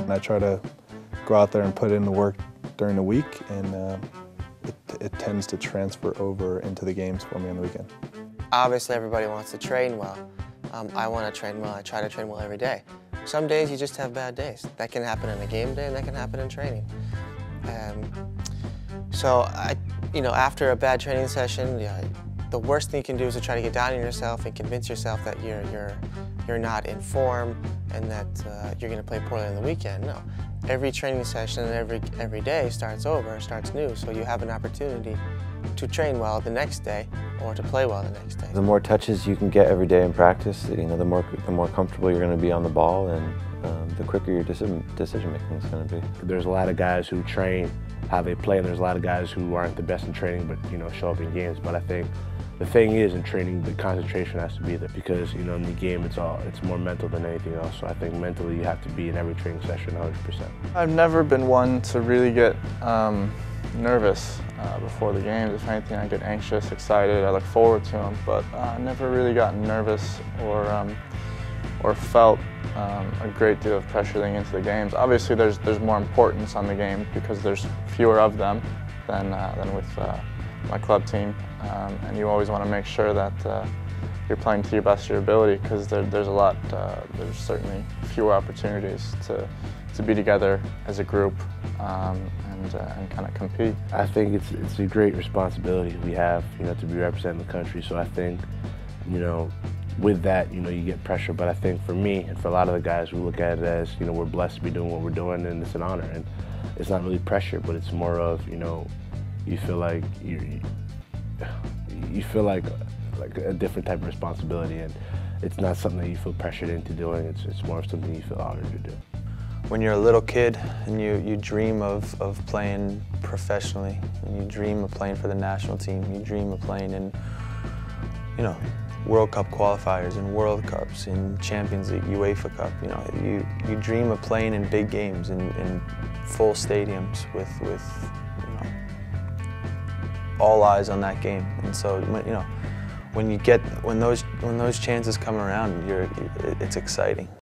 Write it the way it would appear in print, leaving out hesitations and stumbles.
I try to go out there and put in the work during the week, and it tends to transfer over into the games for me on the weekend. Obviously, everybody wants to train well. I want to train well. I try to train well every day. Some days you just have bad days. That can happen in a game day, and that can happen in training. So, after a bad training session, the worst thing you can do is to try to get down on yourself and convince yourself that you're not in form and that you're going to play poorly on the weekend. No, every training session and every day starts over, starts new. So you have an opportunity to train well the next day or to play well the next day. The more touches you can get every day in practice, the more comfortable you're going to be on the ball, and the quicker your decision making is going to be. There's a lot of guys who train how they play, and there's a lot of guys who aren't the best in training, but show up in games. But I think the thing is, in training, the concentration has to be there, because in the game it's more mental than anything else. So I think mentally you have to be in every training session 100%. I've never been one to really get nervous before the games. If anything, I get anxious, excited. I look forward to them, but I never really gotten nervous or felt a great deal of pressure leading into the games. Obviously, there's more importance on the game because there's fewer of them than with my club team, and you always want to make sure that you're playing to your best of your ability, because there's certainly fewer opportunities to be together as a group and kind of compete. I think it's a great responsibility we have, to be representing the country. So I think, with that, you get pressure. But I think for me and for a lot of the guys, we look at it as, we're blessed to be doing what we're doing, and it's an honor. And it's not really pressure, but it's more of, you feel like you feel like a different type of responsibility, and it's not something that you feel pressured into doing. It's more of something you feel honored to do. When you're a little kid and you dream of playing professionally, and you dream of playing for the national team, you dream of playing in, World Cup qualifiers and World Cups and Champions League, UEFA Cup, you dream of playing in big games in full stadiums with all eyes on that game. And so when those chances come around, it's exciting.